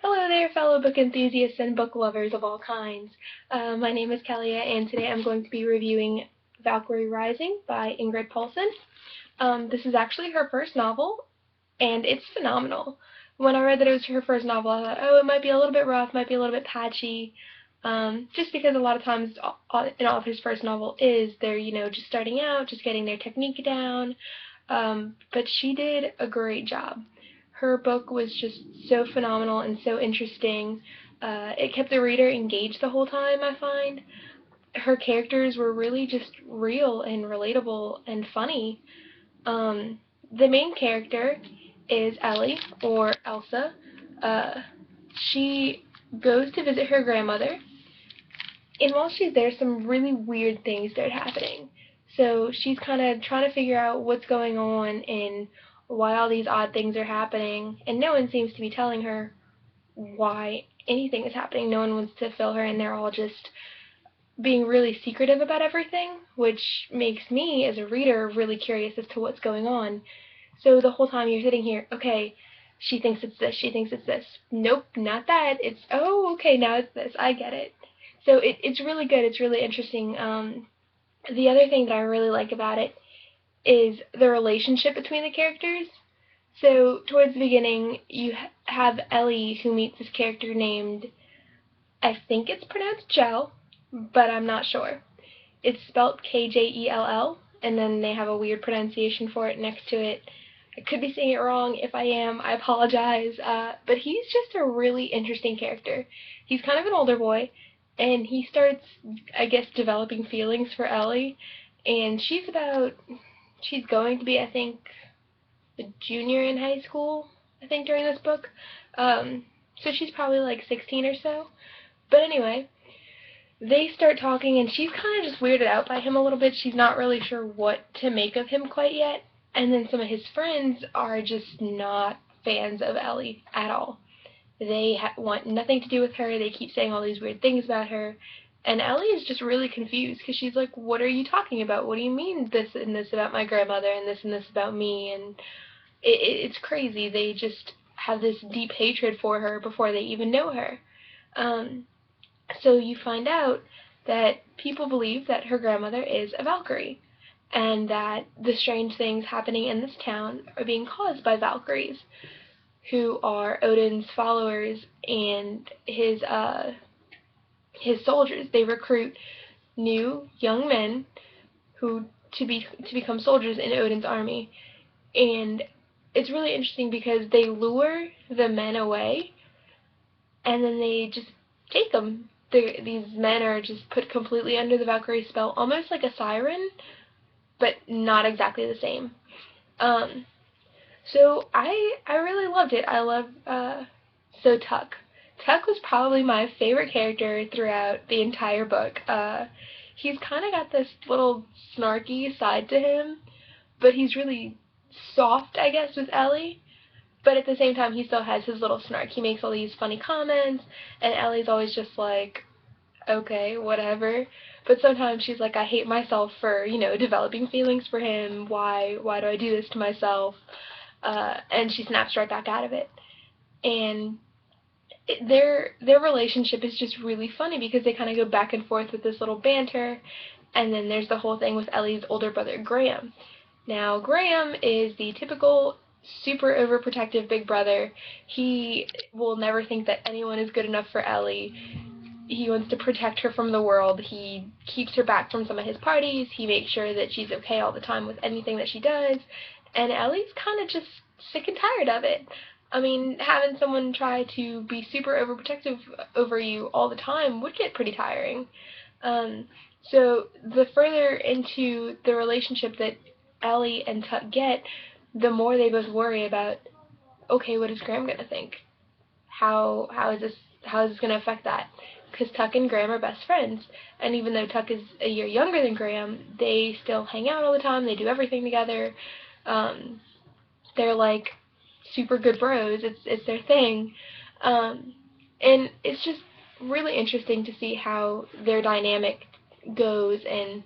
Hello there, fellow book enthusiasts and book lovers of all kinds. My name is Kelly, and today I'm going to be reviewing Valkyrie Rising by Ingrid Paulsen. This is actually her first novel, and it's phenomenal. When I read that it was her first novel, I thought, oh, it might be a little bit rough, might be a little bit patchy, just because a lot of times an author's first novel is they're, just starting out, just getting their technique down, but she did a great job. Her book was just so phenomenal and so interesting. It kept the reader engaged the whole time, I find. Her characters were really just real and relatable and funny. The main character is Ellie, or Elsa. Uh, she goes to visit her grandmother, and while she's there, some really weird things start happening. So she's kind of trying to figure out what's going on and why all these odd things are happening, and no one seems to be telling her why anything is happening. No one wants to fill her in. They're all just being really secretive about everything, which makes me, as a reader, really curious as to what's going on. So the whole time you're sitting here, okay, she thinks it's this, she thinks it's this. Nope, not that. It's, oh, okay, now it's this. I get it. So it's really good. It's really interesting. The other thing that I really like about it is the relationship between the characters. So towards the beginning, you have Ellie, who meets this character named, I think it's pronounced Jell, but I'm not sure. It's spelt Kjell, and then they have a weird pronunciation for it next to it. I could be saying it wrong. If I am, I apologize. But he's just a really interesting character. He's kind of an older boy, and he starts, I guess, developing feelings for Ellie, and she's going to be, I think, a junior in high school, I think, during this book. So she's probably like 16 or so. But anyway, they start talking, and she's kind of just weirded out by him a little bit. She's not really sure what to make of him quite yet. And then some of his friends are just not fans of Ellie at all. They want nothing to do with her. They keep saying all these weird things about her. And Ellie is just really confused because she's like, what are you talking about? What do you mean this and this about my grandmother and this about me? And it's crazy. They just have this deep hatred for her before they even know her. So you find out that people believe that her grandmother is a Valkyrie, and that the strange things happening in this town are being caused by Valkyries, who are Odin's followers and his soldiers. They recruit new young men who to become soldiers in Odin's army, and it's really interesting because they lure the men away, and then they just take them. These men are just put completely under the Valkyrie spell, almost like a siren, but not exactly the same. So I really loved it. I love so Tuck. Tuck was probably my favorite character throughout the entire book. He's kind of got this little snarky side to him, but he's really soft, I guess, with Ellie. But at the same time, he still has his little snark. He makes all these funny comments, and Ellie's always just like, okay, whatever. But sometimes she's like, I hate myself for, developing feelings for him. Why do I do this to myself? And she snaps right back out of it. And their relationship is just really funny because they kind of go back and forth with this little banter. And then there's the whole thing with Ellie's older brother, Graham. Now, Graham is the typical super overprotective big brother. He will never think that anyone is good enough for Ellie. He wants to protect her from the world. He keeps her back from some of his parties. He makes sure that she's okay all the time with anything that she does. And Ellie's kind of just sick and tired of it. I mean, having someone try to be super overprotective over you all the time would get pretty tiring. So the further into the relationship that Ellie and Tuck get, the more they both worry about, okay, what is Graham gonna think? How is this gonna affect that? Because Tuck and Graham are best friends, and even though Tuck is a year younger than Graham, they still hang out all the time. They do everything together. They're like super good bros. It's their thing, and it's just really interesting to see how their dynamic goes and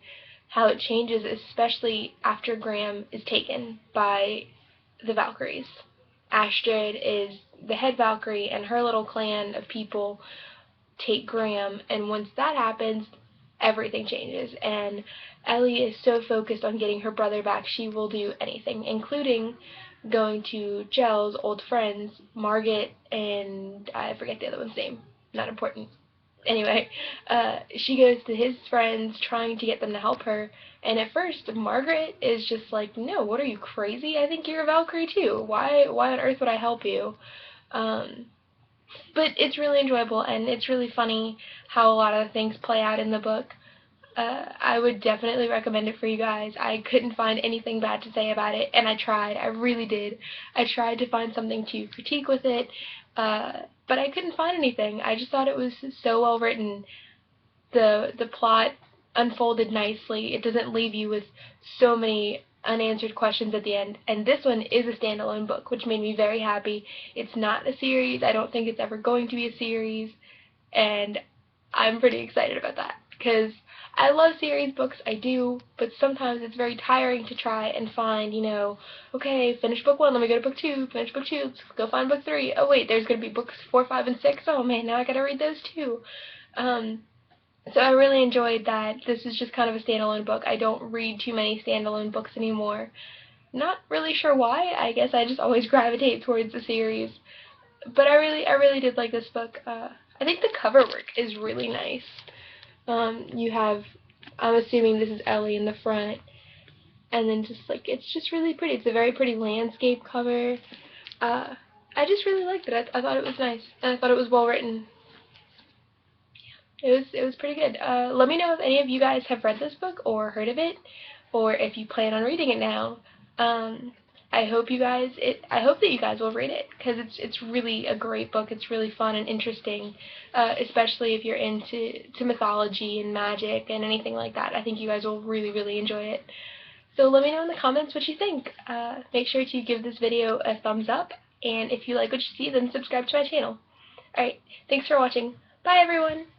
how it changes, especially after Graham is taken by the Valkyries. Astrid is the head Valkyrie and her little clan of people take Graham, and once that happens, everything changes, and Ellie is so focused on getting her brother back, she will do anything, including going to Jell's old friends, Margaret and I forget the other one's name, not important. Anyway, she goes to his friends trying to get them to help her, and at first Margaret is just like, no, what are you, crazy? I think you're a Valkyrie too. Why on earth would I help you? But it's really enjoyable, and it's really funny how a lot of the things play out in the book. I would definitely recommend it for you guys. I couldn't find anything bad to say about it, and I tried. I really did. I tried to find something to critique with it, but I couldn't find anything. I just thought it was so well written. The plot unfolded nicely. It doesn't leave you with so many unanswered questions at the end, and this one is a standalone book, which made me very happy. It's not a series. I don't think it's ever going to be a series, and I'm pretty excited about that, because I love series books, I do, but sometimes it's very tiring to try and find, okay, finish book 1, let me go to book 2, finish book 2, let's go find book 3, oh wait, there's going to be books 4, 5, and 6, oh man, now I gotta read those too. So I really enjoyed that. This is just kind of a standalone book. I don't read too many standalone books anymore. Not really sure why. I guess I just always gravitate towards the series. But I really did like this book. I think the cover work is really nice. You have, I'm assuming this is Ellie in the front, and then just like, it's just really pretty. It's a very pretty landscape cover. I just really liked it. I thought it was nice, and I thought it was well written. It was pretty good. Let me know if any of you guys have read this book or heard of it, or if you plan on reading it now. I hope that you guys will read it, because it's really a great book. It's really fun and interesting, especially if you're into mythology and magic and anything like that. I think you guys will really enjoy it. So let me know in the comments what you think. Make sure to give this video a thumbs up, and if you like what you see, then subscribe to my channel. Alright, thanks for watching. Bye everyone!